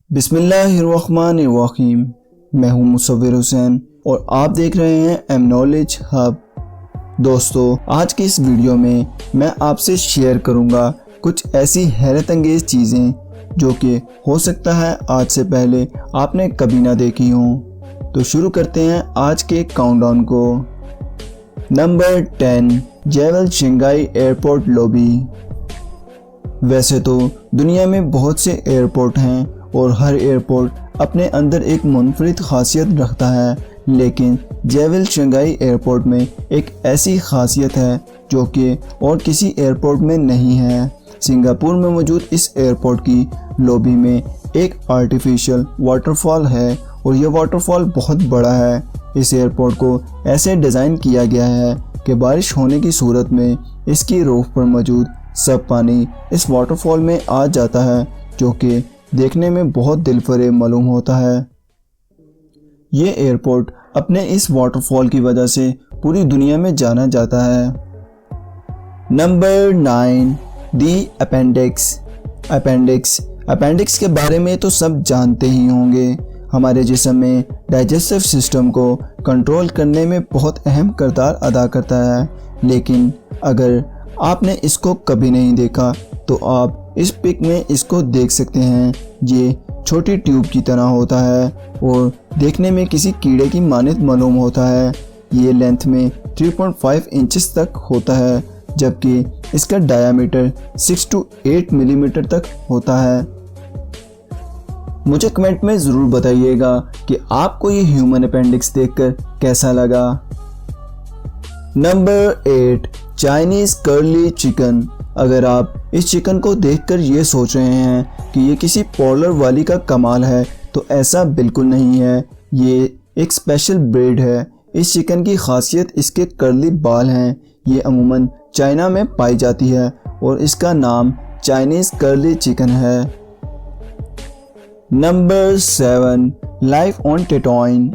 बिस्मिल्लाहिर्रहमानिर्रहीम। मैं हूं मुसव्विर हुसैन और आप देख रहे हैं एम नॉलेज हब। दोस्तों, आज की इस वीडियो में मैं आपसे शेयर करूंगा कुछ ऐसी हैरत अंगेज चीज़ें जो कि हो सकता है आज से पहले आपने कभी ना देखी हों। तो शुरू करते हैं आज के काउंटडाउन को। नंबर 10, जेवल शंघाई एयरपोर्ट लॉबी। वैसे तो दुनिया में बहुत से एयरपोर्ट हैं और हर एयरपोर्ट अपने अंदर एक मुनफरिद खासियत रखता है, लेकिन जेवल शंघाई एयरपोर्ट में एक ऐसी खासियत है जो कि और किसी एयरपोर्ट में नहीं है। सिंगापुर में मौजूद इस एयरपोर्ट की लॉबी में एक आर्टिफिशियल वाटरफॉल है और यह वाटरफॉल बहुत बड़ा है। इस एयरपोर्ट को ऐसे डिज़ाइन किया गया है कि बारिश होने की सूरत में इसकी रूफ पर मौजूद सब पानी इस वाटरफॉल में आ जाता है, जो कि देखने में बहुत दिलफरेब मालूम होता है। ये एयरपोर्ट अपने इस वाटरफॉल की वजह से पूरी दुनिया में जाना जाता है। नंबर 9, दी अपेंडिक्स। अपेंडिक्स के बारे में तो सब जानते ही होंगे। हमारे जिस्म में डाइजेस्टिव सिस्टम को कंट्रोल करने में बहुत अहम किरदार अदा करता है, लेकिन अगर आपने इसको कभी नहीं देखा तो आप इस पिक में इसको देख सकते हैं। ये छोटी ट्यूब की तरह होता है और देखने में किसी कीड़े की मानद मालूम होता है। ये लेंथ में 3.5 इंचेस तक होता है, जबकि इसका डायामीटर 6 to 8 मिलीमीटर तक होता है। मुझे कमेंट में ज़रूर बताइएगा कि आपको ये ह्यूमन अपेंडिक्स देखकर कैसा लगा। Number 8, Chinese curly chicken. अगर आप इस चिकन को देखकर ये सोच रहे हैं कि ये किसी पार्लर वाली का कमाल है, तो ऐसा बिल्कुल नहीं है। ये एक स्पेशल ब्रीड है। इस चिकन की खासियत इसके कर्ली बाल हैं। ये अमूमन चाइना में पाई जाती है और इसका नाम चाइनीज़ कर्ली चिकन है। Number 7, life on Tatooine.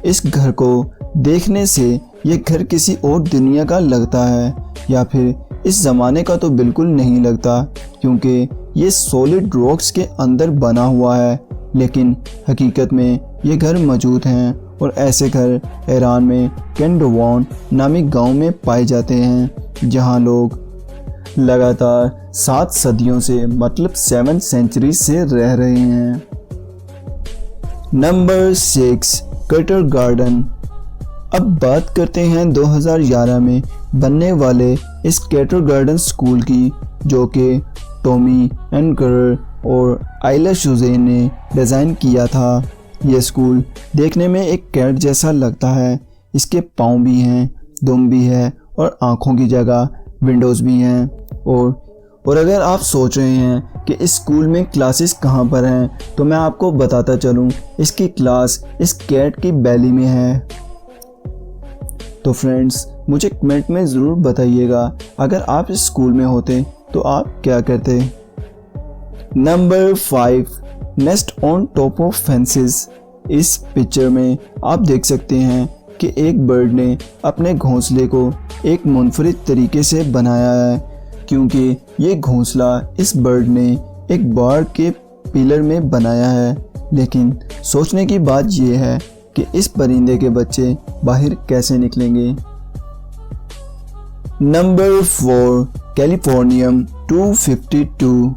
इस घर को देखने से ये घर किसी और दुनिया का लगता है, या फिर इस ज़माने का तो बिल्कुल नहीं लगता, क्योंकि ये सॉलिड रॉक्स के अंदर बना हुआ है। लेकिन हकीकत में ये घर मौजूद हैं और ऐसे घर ईरान में केंडोवान नामी गांव में पाए जाते हैं, जहां लोग लगातार 7 सदियों से मतलब 7 सेंचुरी से रह रहे हैं। Number 6, cutter garden. अब बात करते हैं 2011 में बनने वाले इस कैटर गार्डन स्कूल की, जो कि टॉमी एनकर और आइला शुज़े ने डिज़ाइन किया था। यह स्कूल देखने में एक कैट जैसा लगता है। इसके पाँव भी हैं, दुम भी है और आँखों की जगह विंडोज़ भी हैं। और अगर आप सोच रहे हैं कि इस स्कूल में क्लासेस कहाँ पर हैं, तो मैं आपको बताता चलूँ, इसकी क्लास इस कैट की बैली में है। तो फ्रेंड्स, मुझे कमेंट में ज़रूर बताइएगा अगर आप इस स्कूल में होते तो आप क्या करते। Number 5, nest on top of fences. इस पिक्चर में आप देख सकते हैं कि एक बर्ड ने अपने घोंसले को एक मुनफरिद तरीके से बनाया है, क्योंकि ये घोंसला इस बर्ड ने एक बाड़ के पिलर में बनाया है। लेकिन सोचने की बात यह है कि इस परिंदे के बच्चे बाहर कैसे निकलेंगे। Number 4, californium 252।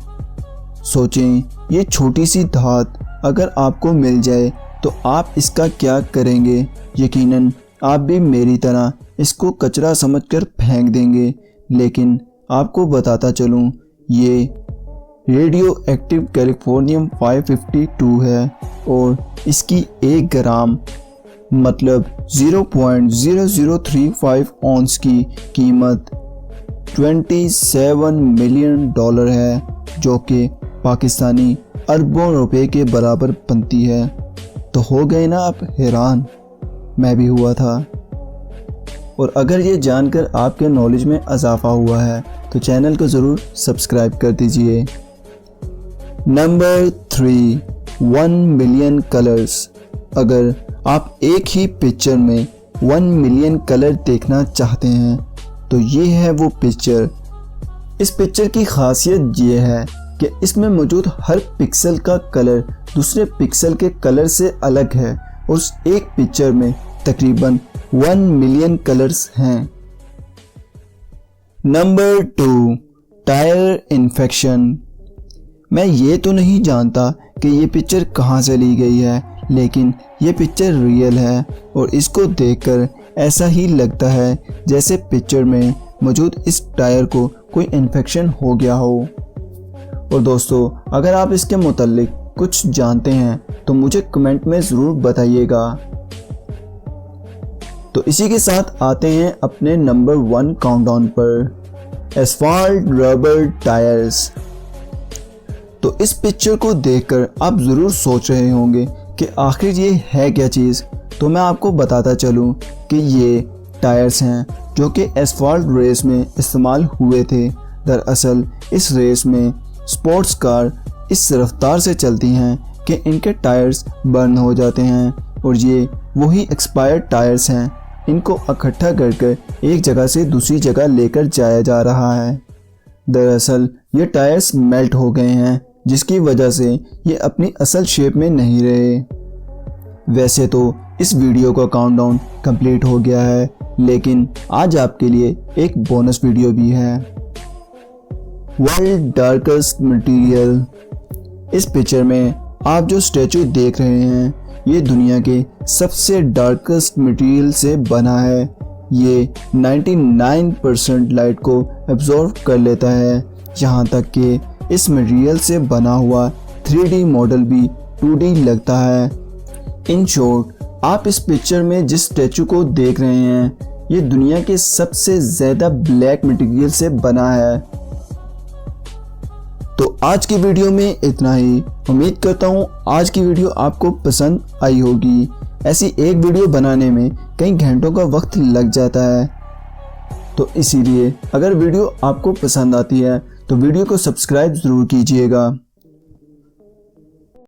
सोचें, ये छोटी सी धात अगर आपको मिल जाए तो आप इसका क्या करेंगे। यकीनन आप भी मेरी तरह इसको कचरा समझकर फेंक देंगे, लेकिन आपको बताता चलूँ, ये रेडियो एक्टिव कैलिफोर्नियम 552 है और इसकी 1 ग्राम मतलब 0.0035 ऑन्स की कीमत $27 मिलियन है, जो कि पाकिस्तानी अरबों रुपए के बराबर बनती है। तो हो गए ना आप हैरान? मैं भी हुआ था। और अगर ये जानकर आपके नॉलेज में इजाफा हुआ है तो चैनल को ज़रूर सब्सक्राइब कर दीजिए। Number 3, 1 million colours. अगर आप एक ही पिक्चर में 1 मिलियन कलर देखना चाहते हैं तो ये है वो पिक्चर। इस पिक्चर की खासियत ये है कि इसमें मौजूद हर पिक्सल का कलर दूसरे पिक्सल के कलर से अलग है और उस एक पिक्चर में तकरीबन 1 मिलियन कलर्स हैं। Number 2, tyre infection. मैं ये तो नहीं जानता कि ये पिक्चर कहाँ से ली गई है, लेकिन ये पिक्चर रियल है और इसको देखकर ऐसा ही लगता है जैसे पिक्चर में मौजूद इस टायर को कोई इन्फेक्शन हो गया हो। और दोस्तों, अगर आप इसके मुताल्लिक कुछ जानते हैं तो मुझे कमेंट में ज़रूर बताइएगा। तो इसी के साथ आते हैं अपने नंबर 1 काउंटडाउन पर, एस्फाल्ट रबर टायर्स। तो इस पिक्चर को देखकर आप ज़रूर सोच रहे होंगे कि आखिर ये है क्या चीज़। तो मैं आपको बताता चलूँ कि ये टायर्स हैं जो कि एस्फाल्ट रेस में इस्तेमाल हुए थे। दरअसल इस रेस में स्पोर्ट्स कार इस रफ्तार से चलती हैं कि इनके टायर्स बर्न हो जाते हैं और ये वही एक्सपायर्ड टायर्स हैं। इनको इकट्ठा कर एक जगह से दूसरी जगह लेकर जाया जा रहा है। दरअसल ये टायर्स मेल्ट हो गए हैं, जिसकी वजह से ये अपनी असल शेप में नहीं रहे। वैसे तो इस वीडियो का काउंटडाउन कंप्लीट हो गया है, लेकिन आज आपके लिए एक बोनस वीडियो भी है। World darkest material. इस पिक्चर में आप जो स्टैचू देख रहे हैं ये दुनिया के सबसे डार्केस्ट मटेरियल से बना है। ये 99% लाइट को एब्जॉर्ब कर लेता है, यहाँ तक कि इस मटेरियल से बना हुआ 3D मॉडल भी 2D लगता है। इन शॉर्ट, आप इस पिक्चर में जिस स्टैचू को देख रहे हैं ये दुनिया के सबसे ज़्यादा ब्लैक मटेरियल से बना है। तो आज की वीडियो में इतना ही। उम्मीद करता हूँ आज की वीडियो आपको पसंद आई होगी। ऐसी एक वीडियो बनाने में कई घंटों का वक्त लग जाता है, तो इसीलिए अगर वीडियो आपको पसंद आती है तो वीडियो को सब्सक्राइब ज़रूर कीजिएगा।